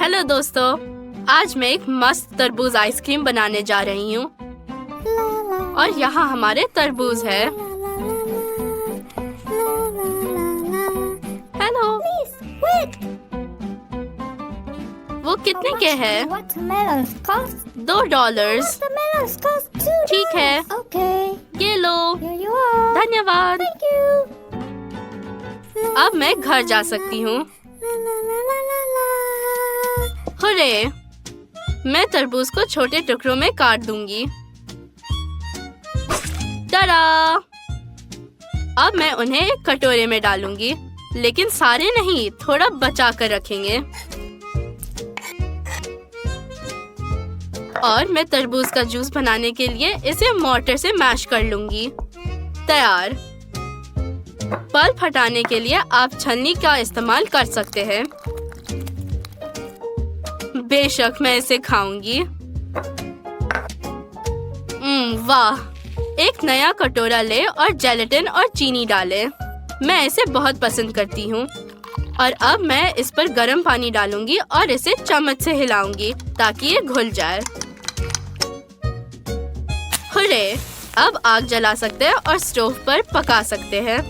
Hello दोस्तों, आज मैं एक मस्त तरबूज आइसक्रीम बनाने जा रही हूँ। और यहाँ हमारे तरबूज है। हेलो, वो कितने के हैं? $2। ठीक है, ये लो। धन्यवाद। अब मैं घर जा सकती हूँ। हुर्रे! मैं तरबूज को छोटे टुकड़ों में काट दूंगी। टाडा! अब मैं उन्हें एक कटोरे में डालूंगी, लेकिन सारे नहीं, थोड़ा बचा कर रखेंगे। और मैं तरबूज का जूस बनाने के लिए इसे मॉर्टर से मैश कर लूंगी। तैयार। पल्प हटाने के लिए आप छलनी का इस्तेमाल कर सकते हैं। बेशक मैं इसे खाऊंगी। वाह! एक नया कटोरा ले और जेलेटिन और चीनी डालें। मैं इसे बहुत पसंद करती हूँ। और अब मैं इस पर गर्म पानी डालूंगी और इसे चम्मच से हिलाऊंगी ताकि ये घुल जाए। हुर्रे! अब आग जला सकते हैं और स्टोव पर पका सकते हैं।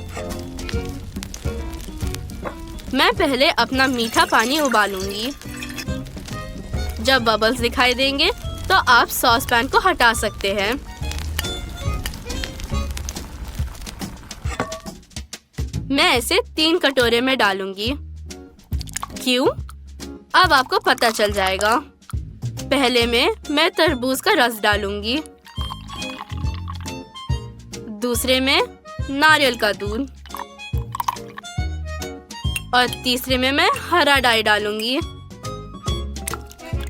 मैं पहले अपना मीठा पानी उबालूंगी। जब बबल्स दिखाई देंगे तो आप सॉस पैन को हटा सकते हैं। मैं इसे 3 कटोरे में डालूंगी। क्यों? अब आपको पता चल जाएगा। पहले में मैं तरबूज का रस डालूंगी। दूसरे में नारियल का दूध। और तीसरे में मैं हरा डाई डालूंगी।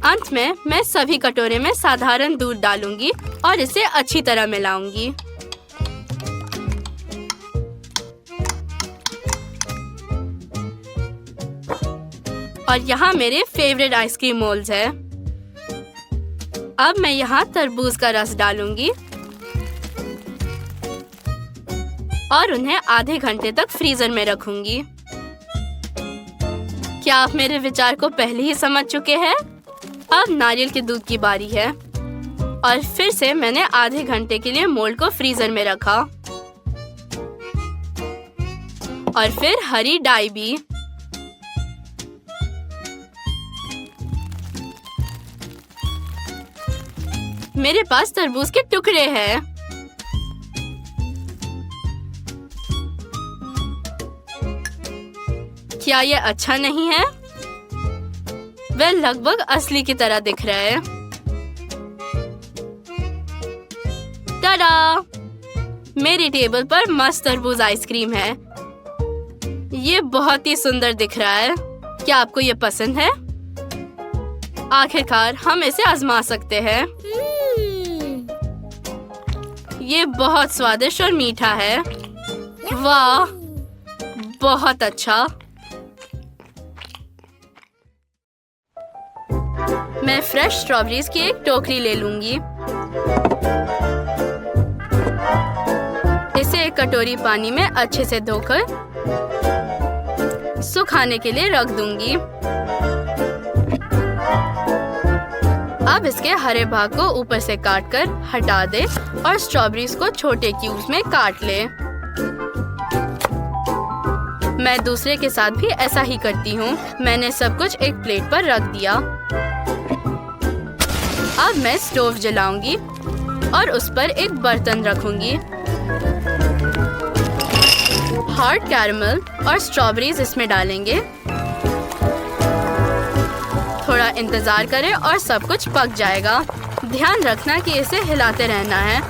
अंत में मैं सभी कटोरे में साधारण दूध डालूंगी और इसे अच्छी तरह मिलाऊंगी। और यहाँ मेरे फेवरेट आइसक्रीम मोल्ड्स है। अब मैं यहाँ तरबूज का रस डालूंगी और उन्हें आधे घंटे तक फ्रीजर में रखूंगी। क्या आप मेरे विचार को पहले ही समझ चुके हैं? अब नारियल के दूध की बारी है। और फिर से मैंने आधे घंटे के लिए मोल्ड को फ्रीजर में रखा। और फिर हरी डाई भी। मेरे पास तरबूज के टुकड़े हैं। क्या ये अच्छा नहीं है? वह लगभग असली की तरह दिख रहा है। टाडा! मेरी टेबल पर मस्त तरबूज आइसक्रीम है। ये बहुत ही सुंदर दिख रहा है। क्या आपको ये पसंद है? आखिरकार हम इसे आजमा सकते हैं। ये बहुत स्वादिष्ट और मीठा है। वाह! बहुत अच्छा। मैं फ्रेश स्ट्रॉबेरीज की एक टोकरी ले लूंगी। इसे एक कटोरी पानी में अच्छे से धोकर सुखाने के लिए रख दूंगी। अब इसके हरे भाग को ऊपर से काटकर हटा दे और स्ट्रॉबेरीज को छोटे क्यूब्स में काट ले। मैं दूसरे के साथ भी ऐसा ही करती हूँ। मैंने सब कुछ एक प्लेट पर रख दिया। अब मैं स्टोव जलाऊंगी और उस पर एक बर्तन रखूंगी। हार्ड कैरमल और स्ट्रॉबेरीज इसमें डालेंगे। थोड़ा इंतजार करें और सब कुछ पक जाएगा। ध्यान रखना कि इसे हिलाते रहना है।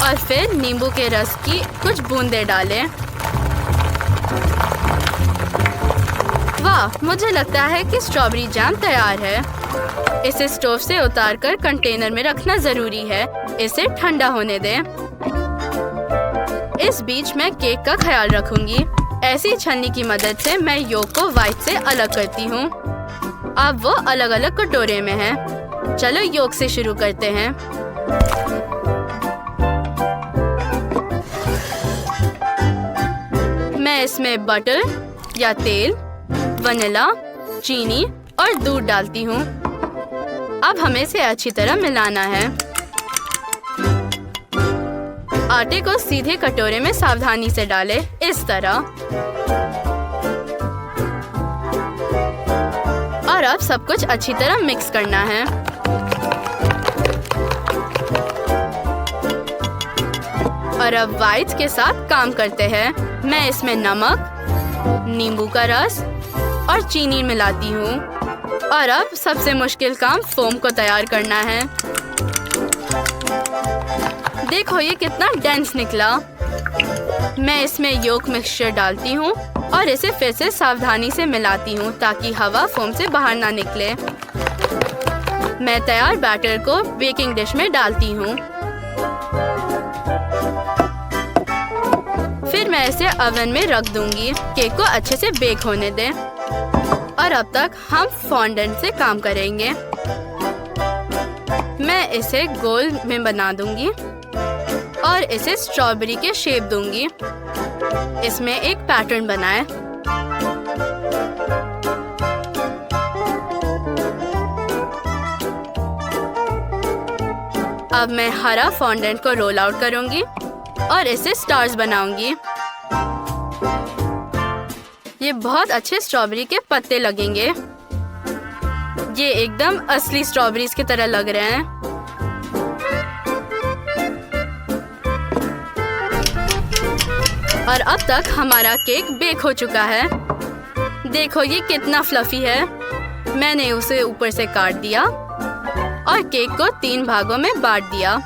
और फिर नींबू के रस की कुछ बूंदें डालें। वाह! मुझे लगता है कि स्ट्रॉबेरी जैम तैयार है। इसे स्टोव से उतारकर कंटेनर में रखना जरूरी है। इसे ठंडा होने दें। इस बीच मैं केक का ख्याल रखूंगी। ऐसी छन्नी की मदद से मैं योक को व्हाइट से अलग करती हूँ। अब वो अलग अलग कटोरे में हैं। चलो योक से शुरू करते हैं। मैं इसमें बटर या तेल, वनीला, चीनी और दूध डालती हूँ। अब हमें इसे अच्छी तरह मिलाना है। आटे को सीधे कटोरे में सावधानी से डालें, इस तरह। और अब सब कुछ अच्छी तरह मिक्स करना है। और अब व्हाइट्स के साथ काम करते हैं। मैं इसमें नमक, नींबू का रस और चीनी मिलाती हूँ। और अब सबसे मुश्किल काम फोम को तैयार करना है। देखो ये कितना डेंस निकला। मैं इसमें योक मिक्सचर डालती हूँ और इसे फिर से सावधानी से मिलाती हूँ ताकि हवा फोम से बाहर ना निकले। मैं तैयार बैटर को बेकिंग डिश में डालती हूँ। फिर मैं इसे ओवन में रख दूंगी। केक को अच्छे से बेक होने दें। और अब तक हम फॉन्डेंट से काम करेंगे। मैं इसे गोल में बना दूंगी और इसे स्ट्रॉबेरी के शेप दूंगी। इसमें एक पैटर्न बनाएं। अब मैं हरा फॉन्डेंट को रोल आउट करूंगी और इसे स्टार्स बनाऊंगी। ये बहुत अच्छे स्ट्रॉबेरी के पत्ते लगेंगे। ये एकदम असली स्ट्रॉबेरीज की तरह लग रहे हैं। और अब तक हमारा केक बेक हो चुका है। देखो ये कितना फ्लफी है। मैंने उसे ऊपर से काट दिया और केक को 3 भागों में बांट दिया।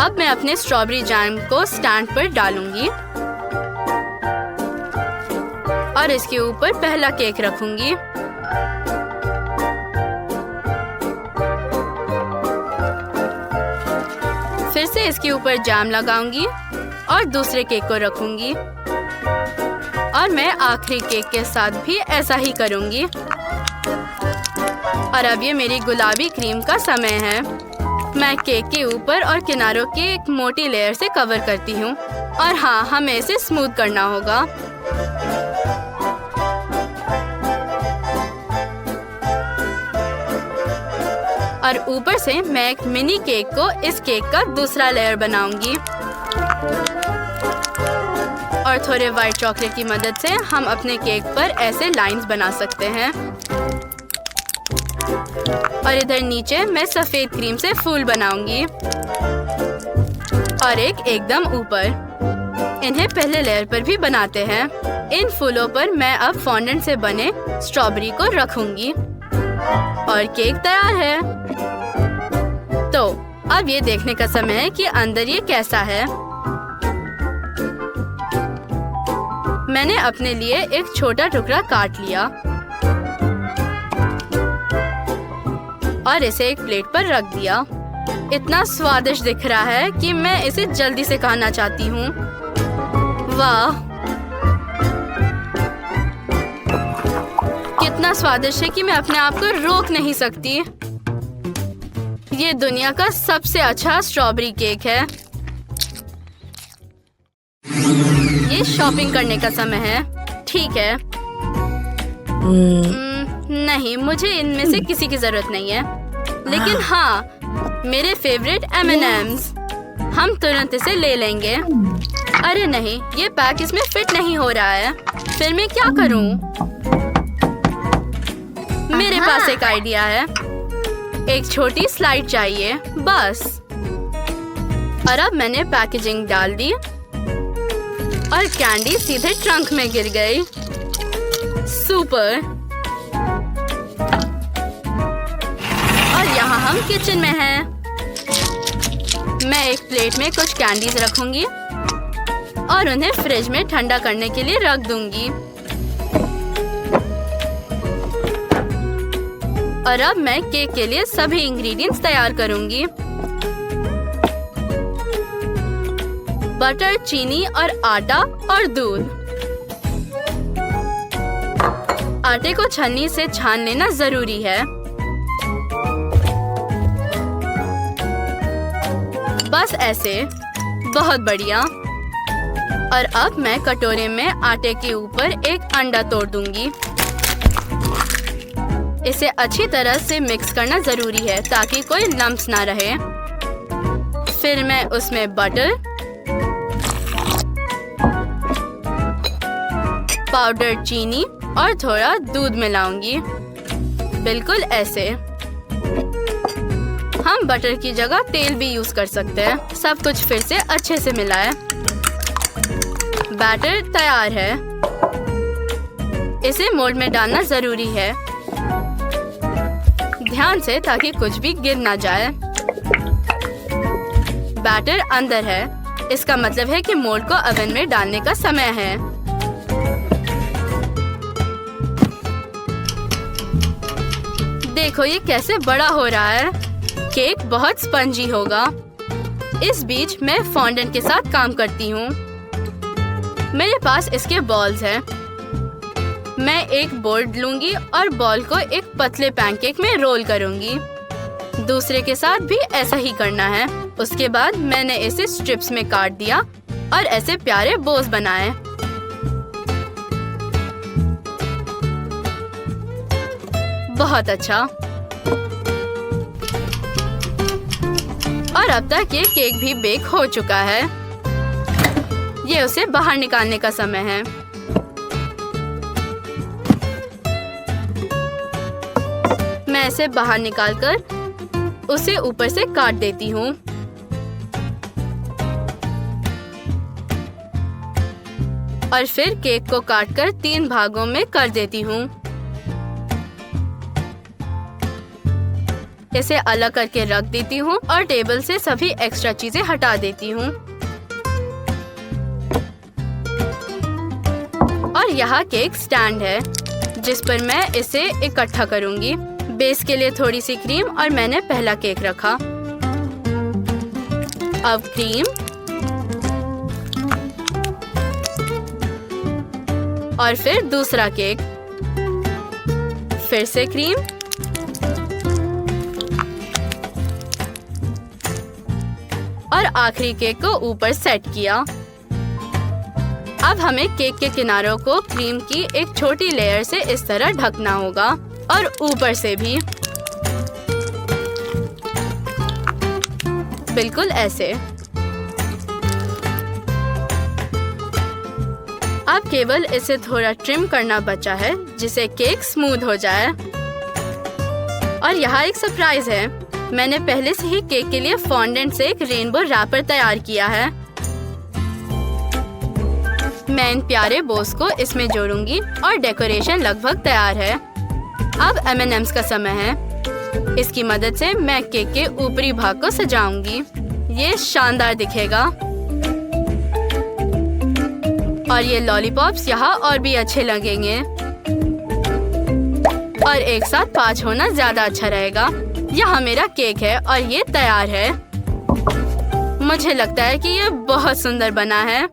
अब मैं अपने स्ट्रॉबेरी जैम को स्टैंड पर डालूंगी और इसके ऊपर पहला केक रखूंगी। फिर से इसके ऊपर जैम लगाऊंगी और दूसरे केक को रखूंगी। और मैं आखिरी केक के साथ भी ऐसा ही करूंगी। और अब ये मेरी गुलाबी क्रीम का समय है। मैं केक के ऊपर और किनारों की एक मोटी लेयर से कवर करती हूँ। और हाँ, हमें इसे स्मूथ करना होगा। और ऊपर से मैं एक मिनी केक को इस केक का दूसरा लेयर बनाऊंगी। और थोड़े व्हाइट चॉकलेट की मदद से हम अपने केक पर ऐसे लाइंस बना सकते हैं। और इधर नीचे मैं सफेद क्रीम से फूल बनाऊंगी और एक एकदम ऊपर। इन्हें पहले लेयर पर भी बनाते हैं। इन फूलों पर मैं अब फॉन्डेंट से बने स्ट्रॉबेरी को रखूंगी और केक तैयार है। तो अब ये देखने का समय है कि अंदर ये कैसा है। मैंने अपने लिए एक छोटा टुकड़ा काट लिया और इसे एक प्लेट पर रख दिया। इतना स्वादिष्ट दिख रहा है कि मैं इसे जल्दी से खाना चाहती हूँ। वाह, कितना स्वादिष्ट है कि मैं अपने आप को रोक नहीं सकती। ये दुनिया का सबसे अच्छा स्ट्रॉबेरी केक है। ये शॉपिंग करने का समय है। ठीक है। नहीं, मुझे इनमें से किसी की जरूरत नहीं है। लेकिन हाँ, मेरे फेवरेट M&Ms। हम तुरंत इसे ले लेंगे। अरे नहीं, ये पैक इसमें फिट नहीं हो रहा है। फिर मैं क्या करूं? मेरे पास एक आइडिया है। एक छोटी स्लाइड चाहिए, बस। और अब मैंने पैकेजिंग डाल दी और कैंडी सीधे ट्रंक में गिर गई। सुपर। और यहाँ हम किचन में हैं। मैं एक प्लेट में कुछ कैंडीज रखूंगी और उन्हें फ्रिज में ठंडा करने के लिए रख दूंगी। और अब मैं केक के लिए सभी इंग्रेडिएंट्स तैयार करूंगी। बटर, चीनी और आटा और दूध। आटे को छन्नी से छान लेना जरूरी है। बस ऐसे। बहुत बढ़िया। और अब मैं कटोरे में आटे के ऊपर एक अंडा तोड़ दूंगी। इसे अच्छी तरह से मिक्स करना जरूरी है ताकि कोई लम्प्स ना रहे। फिर मैं उसमें बटर, पाउडर चीनी और थोड़ा दूध मिलाऊंगी, बिल्कुल ऐसे। हम बटर की जगह तेल भी यूज कर सकते हैं। सब कुछ फिर से अच्छे से मिलाएं। बैटर तैयार है। इसे मोल्ड में डालना जरूरी है, ध्यान से ताकि कुछ भी गिर ना जाए। बैटर अंदर है, इसका मतलब है कि मोल्ड को ओवन में डालने का समय है। देखो ये कैसे बड़ा हो रहा है। केक बहुत स्पंजी होगा। इस बीच मैं फॉन्डेंट के साथ काम करती हूँ। मेरे पास इसके बॉल्स हैं। मैं एक बोर्ड लूंगी और बॉल को एक पतले पैनकेक में रोल करूंगी। दूसरे के साथ भी ऐसा ही करना है। उसके बाद मैंने इसे स्ट्रिप्स में काट दिया और ऐसे प्यारे बोस बनाए। बहुत अच्छा। और अब तक ये केक भी बेक हो चुका है। ये उसे बाहर निकालने का समय है। मैं इसे बाहर निकालकर उसे ऊपर से काट देती हूँ। और फिर केक को काटकर 3 भागों में कर देती हूँ। इसे अलग करके रख देती हूँ और टेबल से सभी एक्स्ट्रा चीजें हटा देती हूँ। और यहाँ केक स्टैंड है जिस पर मैं इसे इकट्ठा करूँगी। बेस के लिए थोड़ी सी क्रीम और मैंने पहला केक रखा। अब क्रीम और फिर दूसरा केक, फिर से क्रीम और आखिरी केक को ऊपर सेट किया। अब हमें केक के किनारों को क्रीम की एक छोटी लेयर से इस तरह ढकना होगा और ऊपर से भी बिल्कुल ऐसे। अब केवल इसे थोड़ा ट्रिम करना बचा है जिससे केक स्मूथ हो जाए। और यहाँ एक सरप्राइज है। मैंने पहले से ही केक के लिए फॉन्डेंट से एक रेनबो रैपर तैयार किया है। मैं इन प्यारे बोस को इसमें जोड़ूंगी और डेकोरेशन लगभग तैयार है। अब M&M's का समय है। इसकी मदद से मैं केक के ऊपरी भाग को सजाऊंगी। ये शानदार दिखेगा। और ये लॉलीपॉप्स यहाँ और भी अच्छे लगेंगे। और एक साथ 5 होना ज्यादा अच्छा रहेगा। यहाँ मेरा केक है और ये तैयार है। मुझे लगता है कि ये बहुत सुंदर बना है।